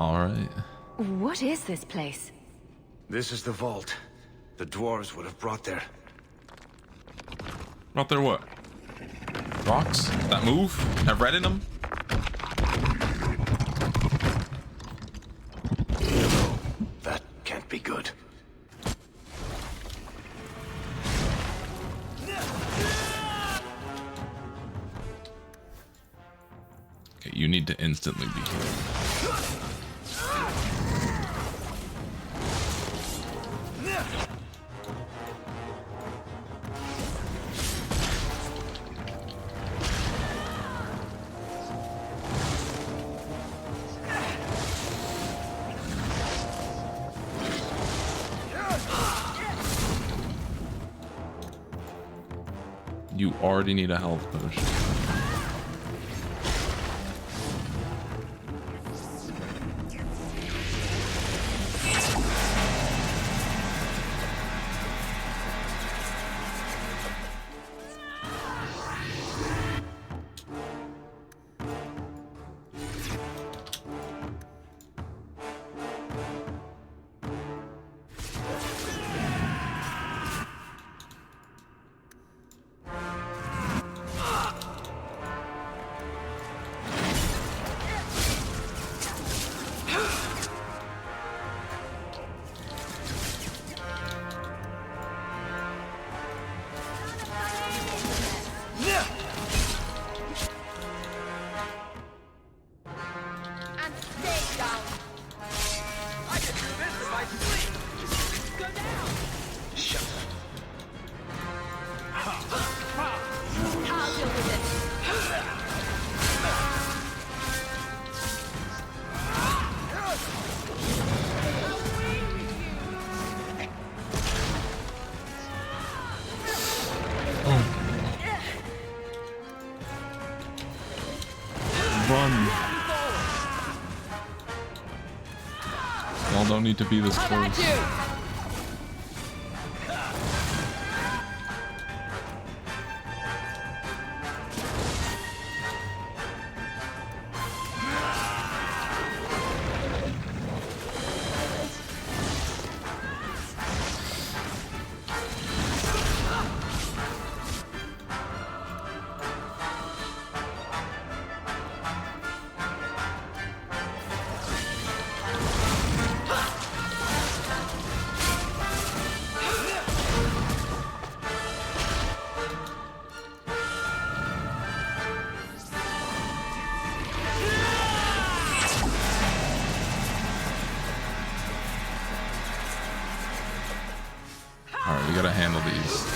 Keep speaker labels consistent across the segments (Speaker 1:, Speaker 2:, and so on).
Speaker 1: All right.
Speaker 2: What is this place?
Speaker 3: This is the vault. The dwarves would have brought there.
Speaker 1: Brought there what? Rocks? That move? Have red in them?
Speaker 3: No, that can't be good.
Speaker 1: Okay, you need to instantly be healed. You already need a health potion. Y'all don't need to be this close. Alright, we gotta handle these.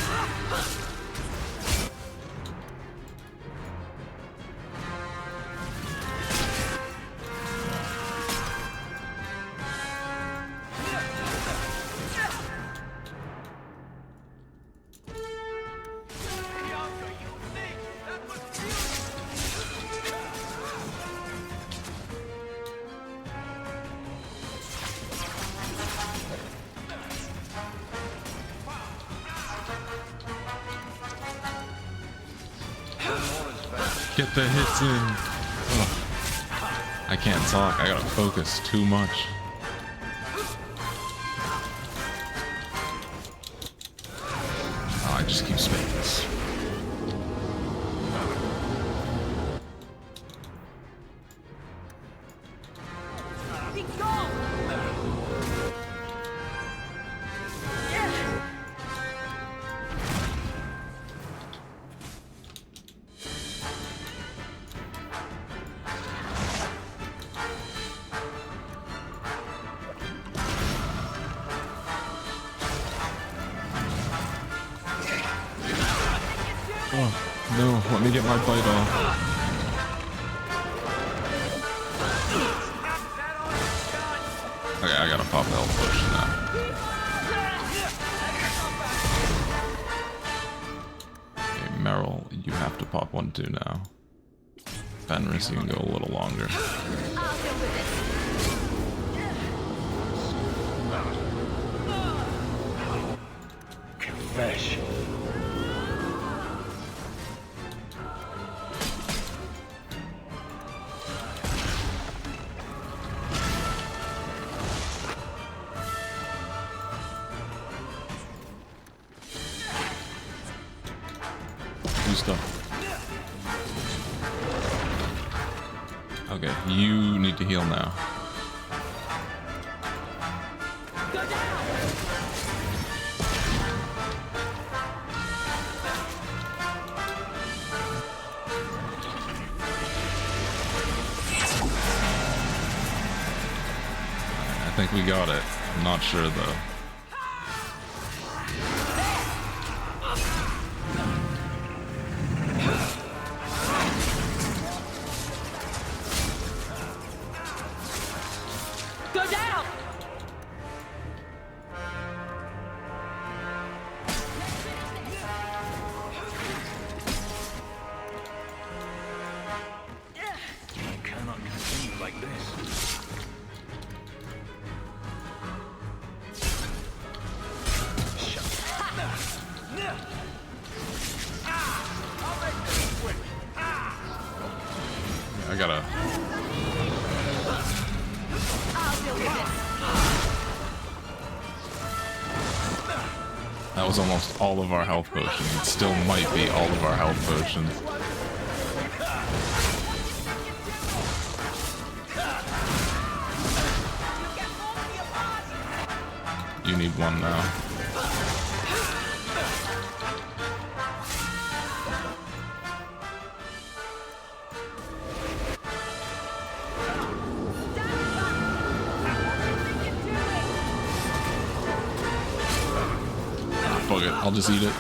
Speaker 1: Get the hits in. Ugh. I can't talk. I gotta focus too much. Oh, I just keep space. Oh, no, let me get my bite off. Okay, I gotta pop health potion now. Okay, Meryl, you have to pop one too now. Fenris, you can go a little longer.
Speaker 3: Confession.
Speaker 1: stuff. Okay, you need to heal now. I think we got it. I'm not sure though. I gotta... That was almost all of our health potions. It still might be all of our health potions. You need one now. Fuck it, I'll just eat it.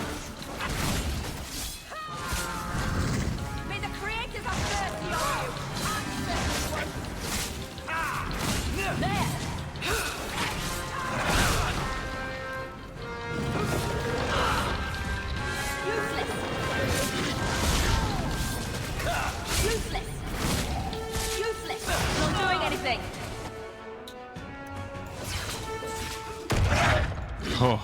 Speaker 4: May the creators have mercy on you. There. Useless. Useless. Not doing anything.
Speaker 1: Oh.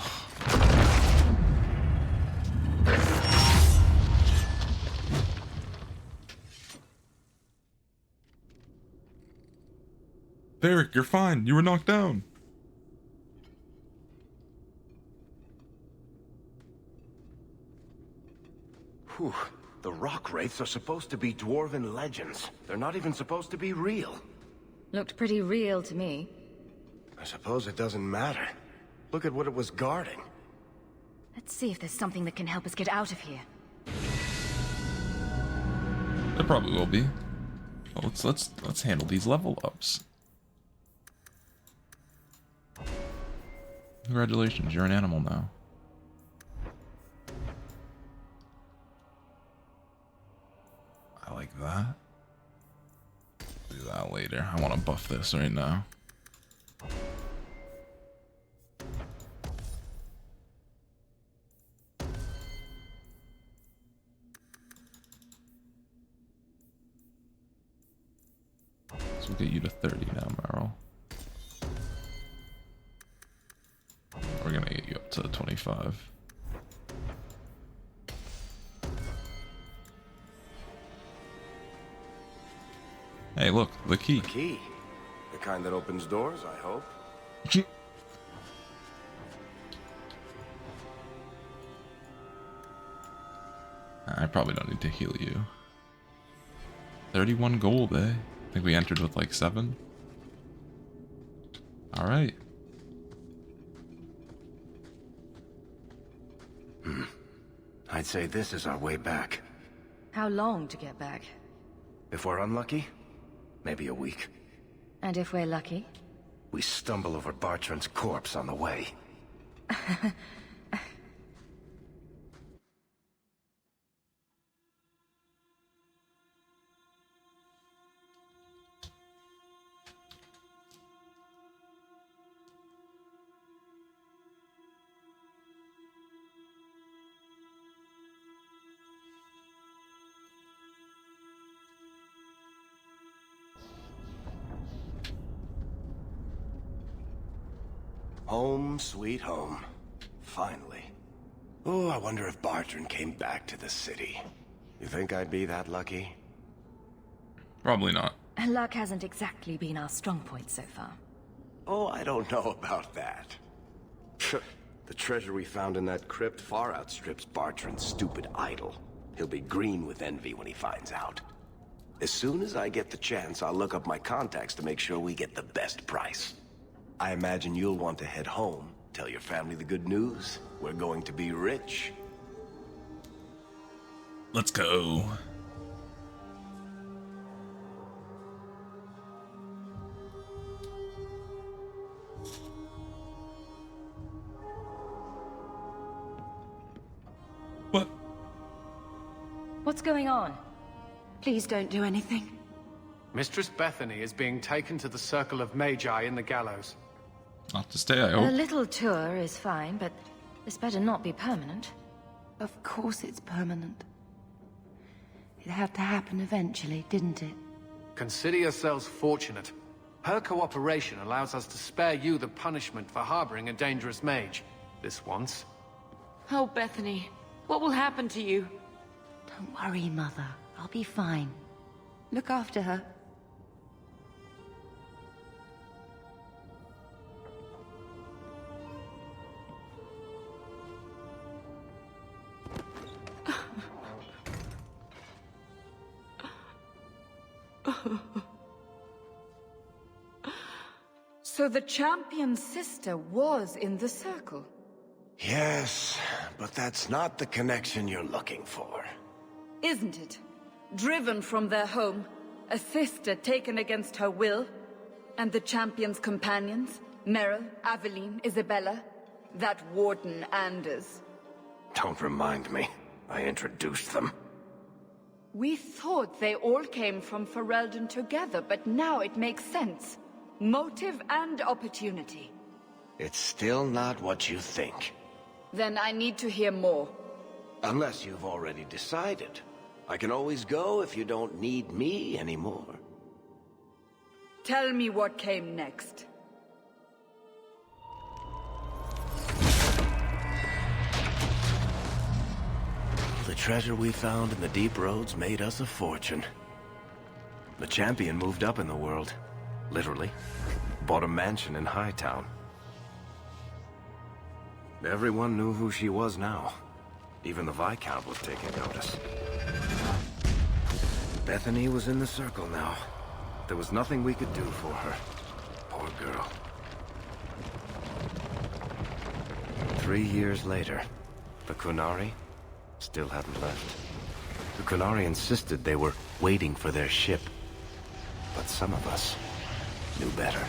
Speaker 1: Derek, you're fine. You were knocked down.
Speaker 3: Whew. The rock wraiths are supposed to be dwarven legends. They're not even supposed to be real.
Speaker 2: Looked pretty real to me.
Speaker 3: I suppose it doesn't matter. Look at what it was guarding.
Speaker 2: Let's see if there's something that can help us get out of here.
Speaker 1: There probably will be. Well, let's handle these level ups. Congratulations, you're an animal now. I like that. Do that later. I want to buff this right now. So we'll get you to 30 now, Meryl. We're gonna get you up to 25. Hey, look, the key.
Speaker 3: The key? The kind that opens doors, I hope.
Speaker 1: I probably don't need to heal you. 31 gold, eh? I think we entered with like 7. Alright.
Speaker 3: I'd say this is our way back.
Speaker 2: How long to get back?
Speaker 3: If we're unlucky, maybe a week.
Speaker 2: And if we're lucky?
Speaker 3: We stumble over Bartran's corpse on the way. Home, sweet home. Finally. Oh, I wonder if Bartran came back to the city. You think I'd be that lucky?
Speaker 1: Probably not.
Speaker 2: Luck hasn't exactly been our strong point so far.
Speaker 3: Oh, I don't know about that. The treasure we found in that crypt far outstrips Bartran's stupid idol. He'll be green with envy when he finds out. As soon as I get the chance, I'll look up my contacts to make sure we get the best price. I imagine you'll want to head home, tell your family the good news. We're going to be rich.
Speaker 1: Let's go. What?
Speaker 2: What's going on? Please don't do anything.
Speaker 5: Mistress Bethany is being taken to the Circle of Magi in the Gallows.
Speaker 1: Not to stay, I
Speaker 2: A
Speaker 1: hope.
Speaker 2: little tour is fine, but this better not be permanent.
Speaker 6: Of course it's permanent. It had to happen eventually, didn't it?
Speaker 5: Consider yourselves fortunate. Her cooperation allows us to spare you the punishment for harboring a dangerous mage. This once.
Speaker 6: Oh, Bethany, what will happen to you? Don't worry, Mother. I'll be fine. Look after her.
Speaker 7: So the champion's sister was in the circle?
Speaker 3: Yes, but that's not the connection you're looking for.
Speaker 7: Isn't it? Driven from their home, a sister taken against her will, and the champion's companions, Meryl, Aveline, Isabella, that warden Anders.
Speaker 3: Don't remind me. I introduced them.
Speaker 7: We thought they all came from Ferelden together, but now it makes sense. Motive and opportunity.
Speaker 3: It's still not what you think.
Speaker 7: Then I need to hear more.
Speaker 3: Unless you've already decided. I can always go if you don't need me anymore.
Speaker 7: Tell me what came next.
Speaker 3: The treasure we found in the deep roads made us a fortune. The champion moved up in the world. Literally. Bought a mansion in Hightown. Everyone knew who she was now. Even the Viscount was taking notice. Bethany was in the circle now. There was nothing we could do for her. Poor girl. 3 years later, the Qunari still hadn't left. The Qunari insisted they were waiting for their ship. But some of us knew better.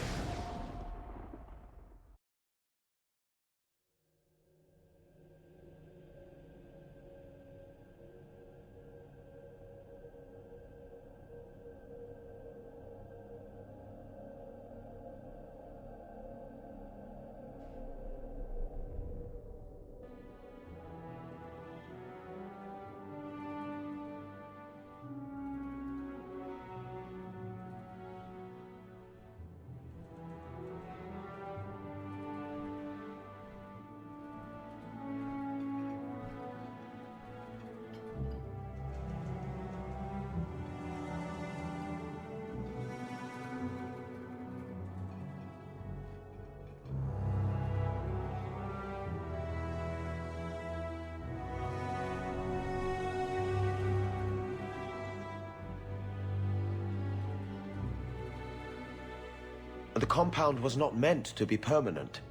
Speaker 8: The compound was not meant to be permanent.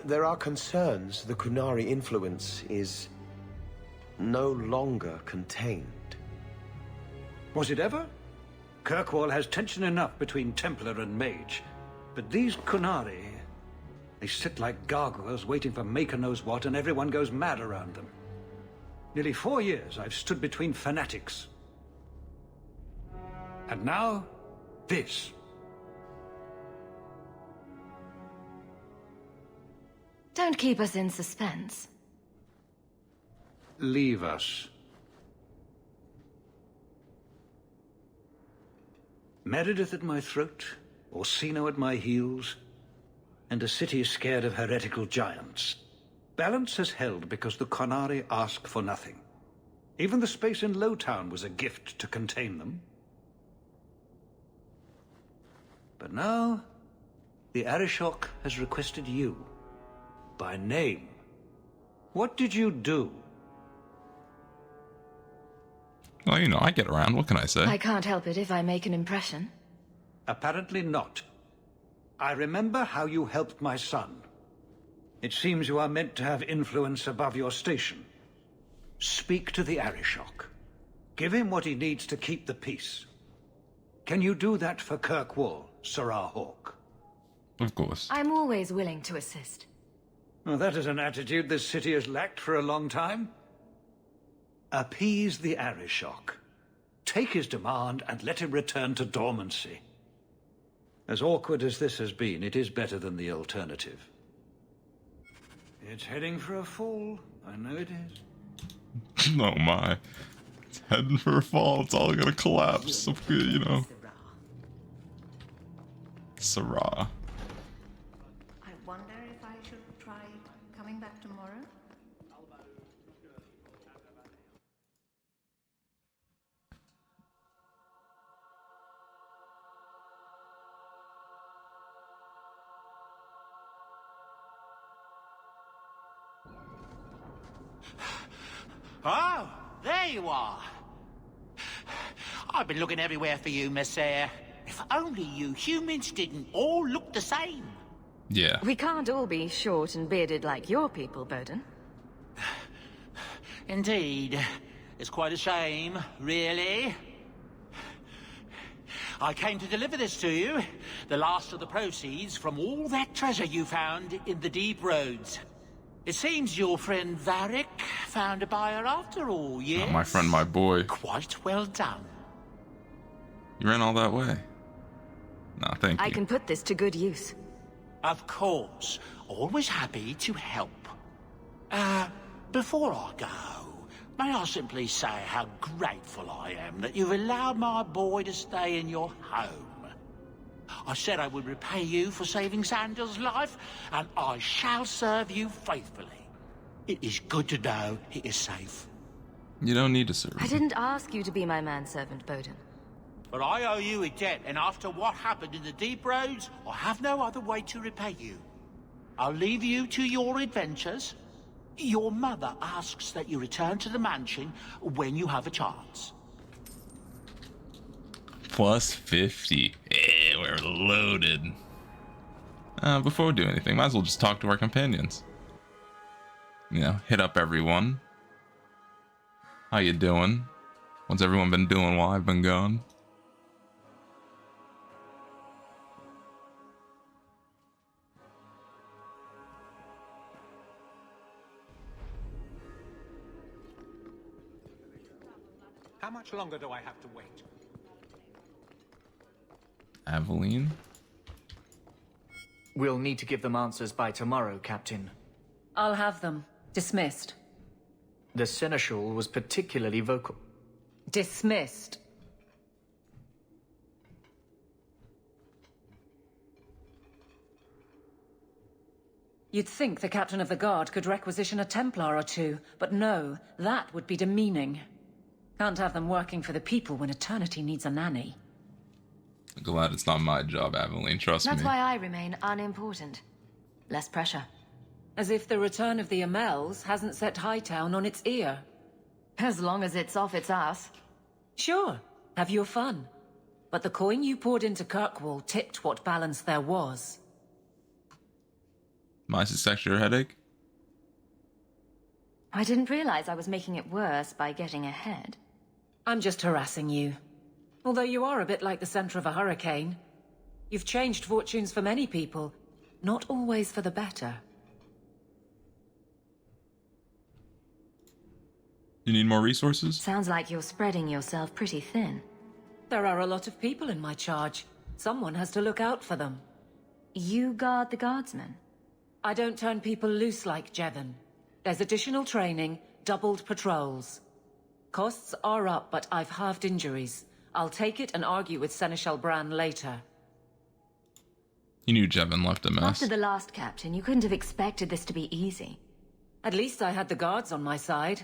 Speaker 8: There are concerns the Qunari influence is no longer contained.
Speaker 9: Was it ever? Kirkwall has tension enough between Templar and Mage. But these Qunari, they sit like gargoyles waiting for Maker knows what, and everyone goes mad around them. Nearly 4 years I've stood between fanatics. And now, this.
Speaker 2: Don't keep us in suspense.
Speaker 9: Leave us. Meredith at my throat, Orsino at my heels, and a city scared of heretical giants. Balance has held because the Qunari ask for nothing. Even the space in Lowtown was a gift to contain them. But now, the Arishok has requested you. By name. What did you do?
Speaker 1: Well, you know, I get around. What can I say?
Speaker 2: I can't help it if I make an impression.
Speaker 9: Apparently not. I remember how you helped my son. It seems you are meant to have influence above your station. Speak to the Arishok. Give him what he needs to keep the peace. Can you do that for Kirkwall, Sirrah Hawk?
Speaker 1: Of course.
Speaker 2: I'm always willing to assist.
Speaker 9: Well, that is an attitude this city has lacked for a long time. Appease the Arishok. Take his demand and let him return to dormancy. As awkward as this has been, it is better than the alternative. It's heading for a fall. I know it is.
Speaker 1: Oh my. It's heading for a fall. It's all gonna collapse. You know. Sirrah.
Speaker 4: I wonder if I should try coming back tomorrow?
Speaker 10: Oh, there you are. I've been looking everywhere for you, Messiah. If only you humans didn't all look the same.
Speaker 1: Yeah.
Speaker 2: We can't all be short and bearded like your people, Bowden.
Speaker 10: Indeed. It's quite a shame, really. I came to deliver this to you. The last of the proceeds from all that treasure you found in the deep roads. It seems your friend Varric found a buyer after all, yes?
Speaker 1: Not my friend, my boy.
Speaker 10: Quite well done.
Speaker 1: You ran all that way. Nah, thank you.
Speaker 2: I can put this to good use.
Speaker 10: Of course. Always happy to help. Before I go, may I simply say how grateful I am that you've allowed my boy to stay in your home. I said I would repay you for saving Sandal's life, and I shall serve you faithfully. It is good to know he is safe.
Speaker 1: You don't need to serve.
Speaker 2: I didn't ask you to be my manservant, Bowden.
Speaker 10: But I owe you a debt, and after what happened in the deep roads, I have no other way to repay you. I'll leave you to your adventures. Your mother asks that you return to the mansion when you have a chance.
Speaker 1: Plus 50. Yeah, we're loaded. Before we do anything, might as well just talk to our companions. You know, hit up everyone. How you doing? What's everyone been doing while I've been gone?
Speaker 11: How much longer do I have to wait?
Speaker 1: Aveline?
Speaker 12: We'll need to give them answers by tomorrow, Captain.
Speaker 7: I'll have them. Dismissed.
Speaker 12: The Seneschal was particularly vocal.
Speaker 7: Dismissed. You'd think the Captain of the Guard could requisition a Templar or two, but no, that would be demeaning. Can't have them working for the people when eternity needs a nanny.
Speaker 1: Glad it's not my job, Aveline. Trust me.
Speaker 2: That's why I remain unimportant. Less pressure.
Speaker 7: As if the return of the Amels hasn't set Hightown on its ear.
Speaker 2: As long as it's off its ass.
Speaker 7: Sure, have your fun. But the coin you poured into Kirkwall tipped what balance there was.
Speaker 1: My your headache?
Speaker 2: I didn't realize I was making it worse by getting ahead.
Speaker 7: I'm just harassing you. Although you are a bit like the center of a hurricane. You've changed fortunes for many people, not always for the better.
Speaker 1: You need more resources?
Speaker 2: Sounds like you're spreading yourself pretty thin.
Speaker 7: There are a lot of people in my charge. Someone has to look out for them.
Speaker 2: You guard the guardsmen?
Speaker 7: I don't turn people loose like Jevon. There's additional training, doubled patrols. Costs are up, but I've halved injuries. I'll take it and argue with Seneschal Bran later.
Speaker 1: You knew Jevon left a mess.
Speaker 2: After the last captain, you couldn't have expected this to be easy.
Speaker 7: At least I had the guards on my side.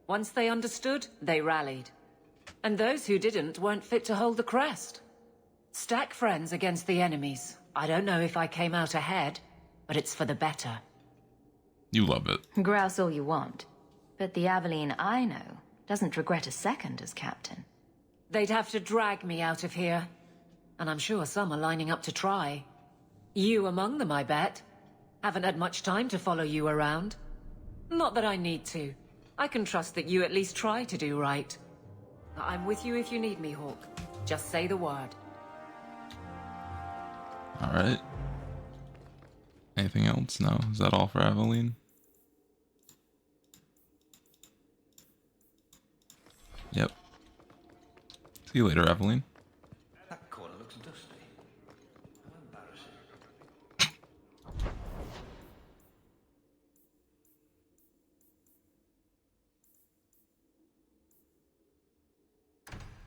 Speaker 7: Once they understood, they rallied. And those who didn't weren't fit to hold the crest. Stack friends against the enemies. I don't know if I came out ahead, but it's for the better.
Speaker 1: You love it.
Speaker 2: Grouse all you want. But the Aveline I know Doesn't regret a second as captain.
Speaker 6: They'd have to drag me out of here. And I'm sure some are lining up to try. You among them, I bet. Haven't had much time to follow you around. Not that I need to. I can trust that you at least try to do right. I'm with you if you need me, Hawk. Just say the word.
Speaker 1: Alright. Anything else? No. Is that all for Aveline? Yep. See you later, Aveline.
Speaker 9: That corner looks dusty. How embarrassing.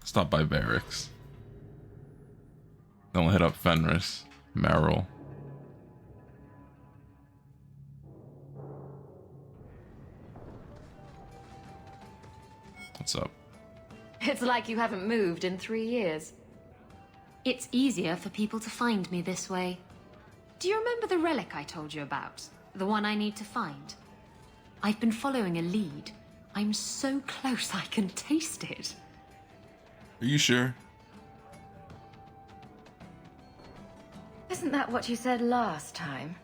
Speaker 1: Stop by barracks. Then we'll hit up Fenris, Meryl. What's up?
Speaker 13: It's like you haven't moved in 3 years. It's easier for people to find me this way. Do you remember the relic I told you about? The one I need to find? I've been following a lead. I'm so close I can taste it.
Speaker 1: Are you sure?
Speaker 2: Isn't that what you said last time?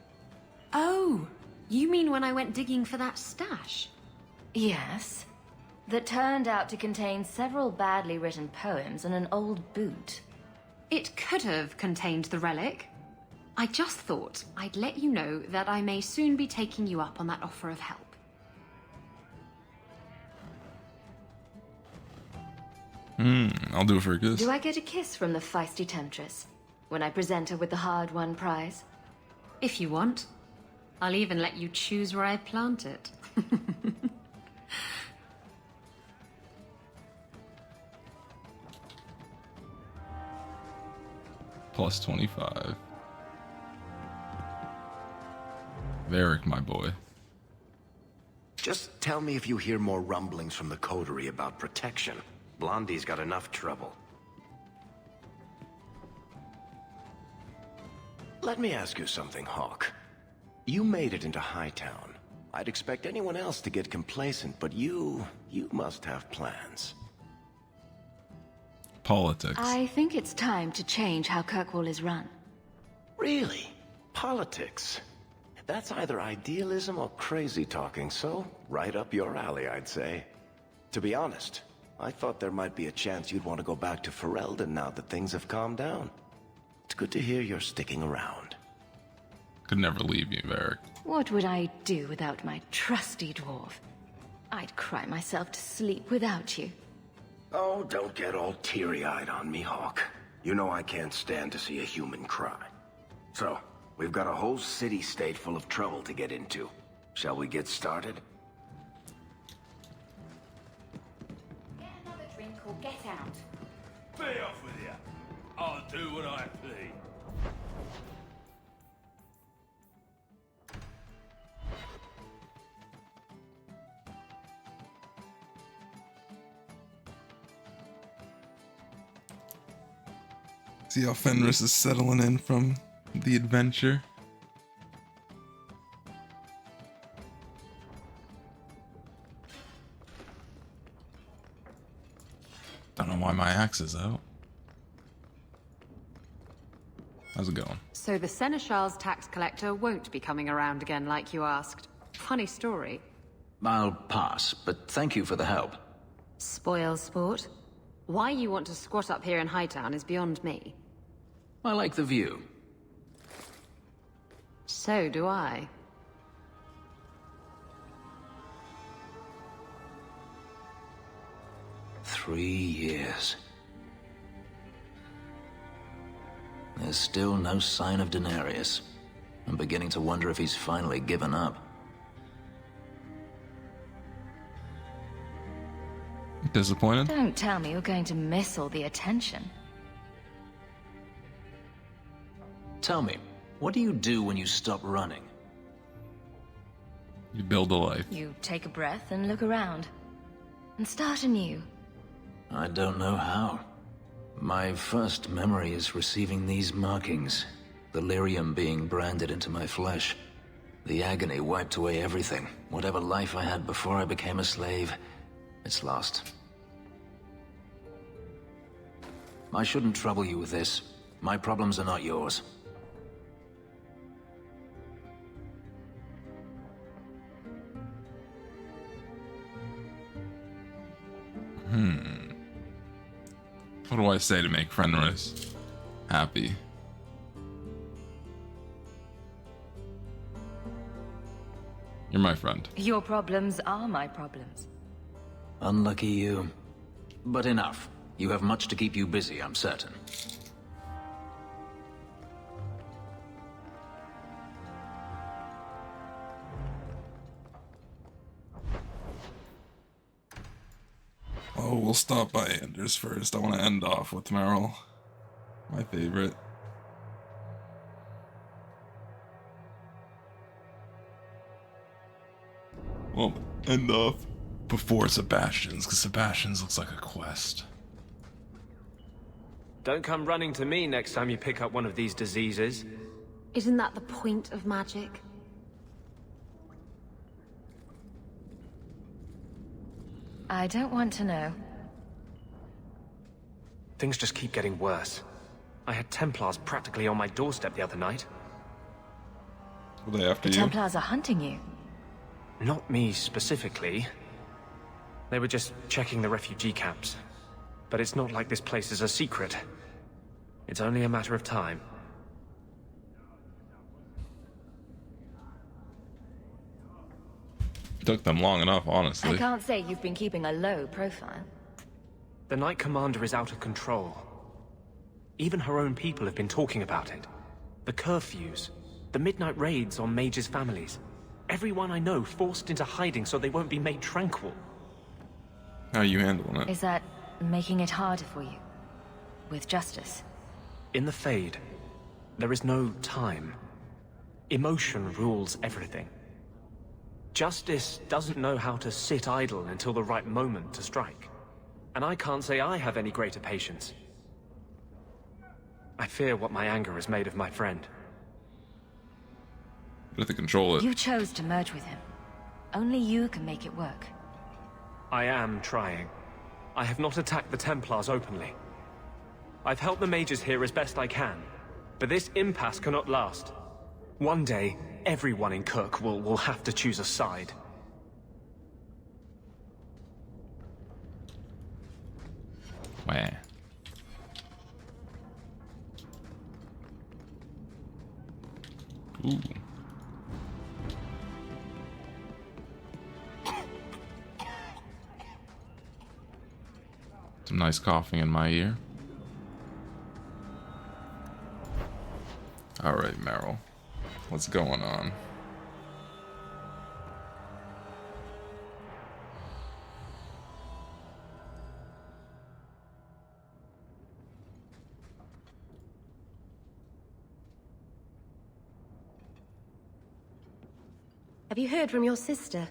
Speaker 13: Oh, you mean when I went digging for that stash?
Speaker 2: Yes. That turned out to contain several badly written poems and an old boot.
Speaker 13: It could have contained the relic. I just thought I'd let you know that I may soon be taking you up on that offer of help.
Speaker 1: I'll do it for a kiss.
Speaker 2: Do I get a kiss from the feisty temptress when I present her with the hard-won prize?
Speaker 13: If you want. I'll even let you choose where I plant it.
Speaker 1: Plus 25. Varric, my boy.
Speaker 3: Just tell me if you hear more rumblings from the coterie about protection. Blondie's got enough trouble. Let me ask you something, Hawk. You made it into Hightown. I'd expect anyone else to get complacent, but you must have plans.
Speaker 1: Politics.
Speaker 2: I think it's time to change how Kirkwall is run.
Speaker 3: Really? Politics? That's either idealism or crazy talking, so right up your alley, I'd say. To be honest, I thought there might be a chance you'd want to go back to Ferelden now that things have calmed down. It's good to hear you're sticking around.
Speaker 1: Could never leave you, Varric.
Speaker 2: What would I do without my trusty dwarf? I'd cry myself to sleep without you.
Speaker 3: Oh, don't get all teary-eyed on me, Hawk. You know I can't stand to see a human cry. So, we've got a whole city-state full of trouble to get into. Shall we get started?
Speaker 13: Get another drink or get out.
Speaker 10: Be off with you. I'll do what I please.
Speaker 1: See how Fenris is settling in from the adventure. Don't know why my axe is out. How's it going?
Speaker 14: So the Seneschal's tax collector won't be coming around again like you asked. Funny story.
Speaker 12: I'll pass, but thank you for the help.
Speaker 2: Spoil sport?
Speaker 14: Why you want to squat up here in Hightown is beyond me.
Speaker 12: I like the view.
Speaker 14: So do I.
Speaker 12: Three years. There's still no sign of Daenerys. I'm beginning to wonder if he's finally given up.
Speaker 1: Disappointed?
Speaker 2: Don't tell me you're going to miss all the attention.
Speaker 12: Tell me, what do you do when you stop running?
Speaker 1: You build a life.
Speaker 2: You take a breath and look around. And start anew.
Speaker 12: I don't know how. My first memory is receiving these markings. The lyrium being branded into my flesh. The agony wiped away everything. Whatever life I had before I became a slave. It's lost. I shouldn't trouble you with this. My problems are not yours.
Speaker 1: What do I say to make Fenris happy? You're my friend.
Speaker 2: Your problems are my problems.
Speaker 12: Unlucky you. But enough. You have much to keep you busy, I'm certain.
Speaker 1: Oh, we'll stop by Anders first. I want to end off with Meryl. My favorite. Well, end off before Sebastian's, because Sebastian's looks like a quest.
Speaker 15: Don't come running to me next time you pick up one of these diseases.
Speaker 13: Isn't that the point of magic?
Speaker 2: I don't want to know.
Speaker 15: Things just keep getting worse. I had Templars practically on my doorstep the other night.
Speaker 1: Were they after
Speaker 2: The
Speaker 1: you?
Speaker 2: Templars are hunting you.
Speaker 15: Not me specifically. They were just checking the refugee camps. But it's not like this place is a secret. It's only a matter of time.
Speaker 1: Took them long enough, honestly.
Speaker 2: I can't say you've been keeping a low profile.
Speaker 15: The Knight Commander is out of control. Even her own people have been talking about it. The curfews, the midnight raids on mages' families. Everyone I know forced into hiding so they won't be made tranquil.
Speaker 1: How are you handling it?
Speaker 2: Is that making it harder for you? With justice?
Speaker 15: In the Fade, there is no time. Emotion rules everything. Justice doesn't know how to sit idle until the right moment to strike. And I can't say I have any greater patience. I fear what my anger has made of my friend.
Speaker 1: You have to control it.
Speaker 2: You chose to merge with him. Only you can make it work.
Speaker 15: I am trying. I have not attacked the Templars openly. I've helped the mages here as best I can, but this impasse cannot last. One day, everyone in KotC will have to choose a side.
Speaker 1: Wah. Ooh. Some nice coughing in my ear. All right, Meryl. What's going on?
Speaker 16: Have you heard from your sister?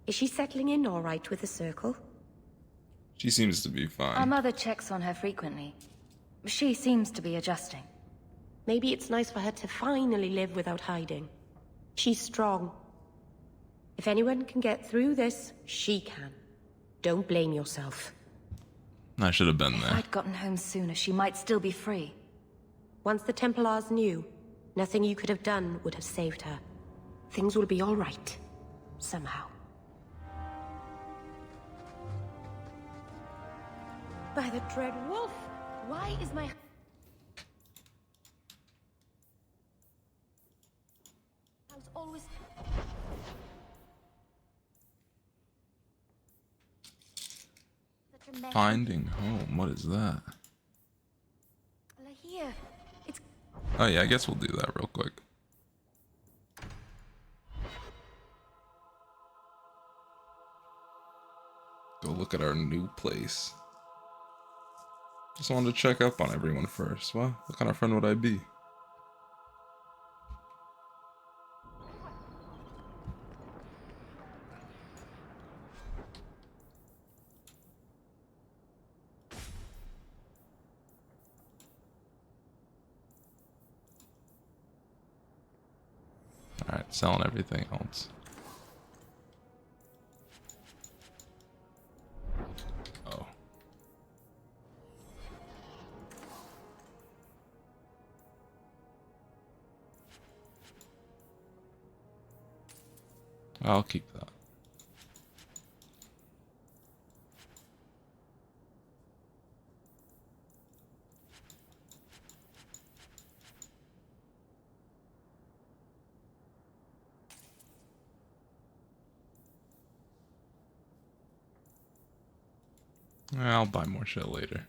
Speaker 16: Is she settling in all right with the Circle?
Speaker 1: She seems to be
Speaker 2: Our
Speaker 1: fine.
Speaker 2: mother checks on her frequently. She seems to be adjusting.
Speaker 16: Maybe it's nice for her to finally live without hiding. She's strong. If anyone can get through this, she can. Don't blame yourself.
Speaker 1: I should have been
Speaker 2: If
Speaker 1: there.
Speaker 2: I'd gotten home sooner, she might still be free.
Speaker 16: Once the Templars knew, nothing you could have done would have saved her. Things will be all right. Somehow. By the Dread Wolf!
Speaker 2: Why is my... house always... Such a mess.
Speaker 1: Finding home. What is that?
Speaker 2: Here. It's...
Speaker 1: Oh yeah, I guess we'll do that real quick. Go look at our new place. Just wanted to check up on everyone first. Well, what kind of friend would I be? Alright, selling everything else. I'll keep that. I'll buy more shit later.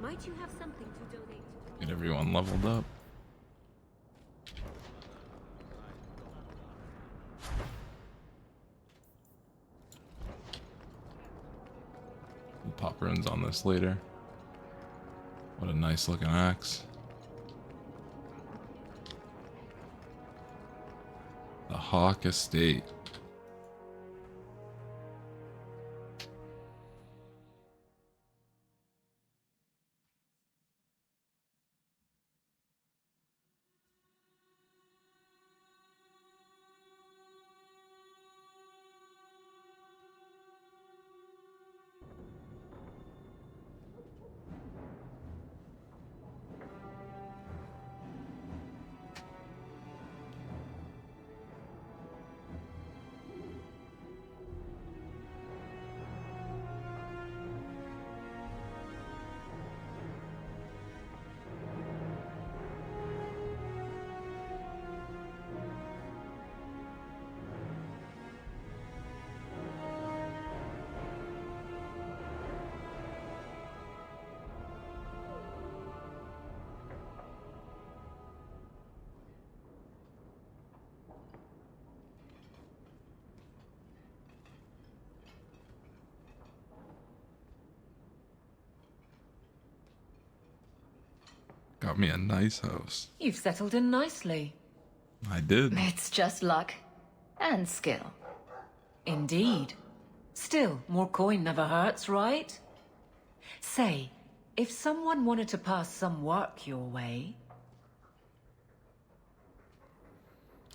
Speaker 17: Might you have something to donate?
Speaker 1: Get everyone leveled up. We'll pop runes on this later. What a nice looking axe. The Hawk Estate. Got me a nice house.
Speaker 6: You've settled in nicely.
Speaker 1: I did.
Speaker 2: It's just luck and skill.
Speaker 6: Indeed. Still, more coin never hurts, right? Say, if someone wanted to pass some work your way...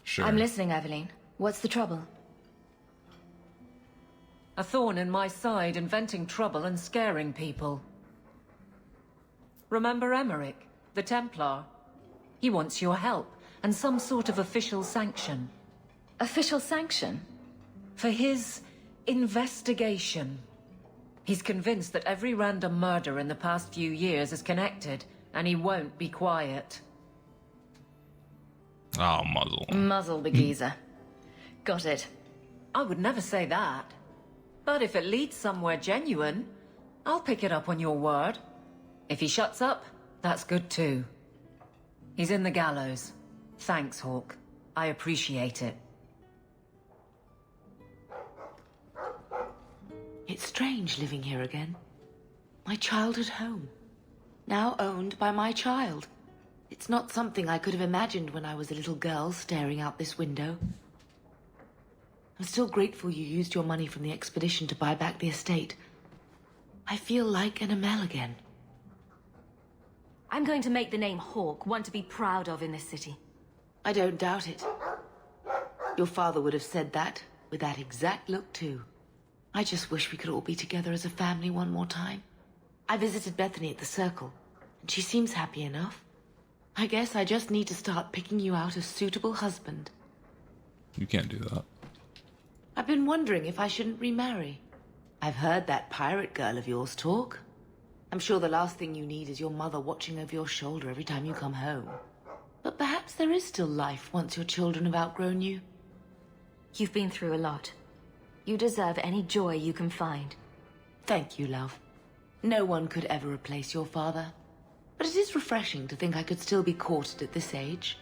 Speaker 1: Sure.
Speaker 2: I'm listening, Aveline. What's the trouble?
Speaker 6: A thorn in my side, inventing trouble and scaring people. Remember Emmerich, the Templar? He wants your help, and some sort of official sanction.
Speaker 2: Official sanction?
Speaker 6: For his investigation. He's convinced that every random murder in the past few years is connected, and he won't be quiet.
Speaker 1: Oh, muzzle.
Speaker 2: Muzzle the geezer. Got it.
Speaker 6: I would never say that. But if it leads somewhere genuine, I'll pick it up on your word. If he shuts up, that's good too. He's in the gallows. Thanks, Hawk. I appreciate it.
Speaker 18: It's strange living here again. My childhood home. Now owned by my child. It's not something I could have imagined when I was a little girl staring out this window. I'm still grateful you used your money from the expedition to buy back the estate. I feel like an Amel again.
Speaker 2: I'm going to make the name Hawk one to be proud of in this city.
Speaker 18: I don't doubt it. Your father would have said that, with that exact look too. I just wish we could all be together as a family one more time. I visited Bethany at the Circle, and she seems happy enough. I guess I just need to start picking you out a suitable husband.
Speaker 1: You can't do that.
Speaker 18: I've been wondering if I shouldn't remarry. I've heard that pirate girl of yours talk. I'm sure the last thing you need is your mother watching over your shoulder every time you come home. But perhaps there is still life once your children have outgrown you.
Speaker 2: You've been through a lot. You deserve any joy you can find.
Speaker 18: Thank you, love. No one could ever replace your father. But it is refreshing to think I could still be courted at this age.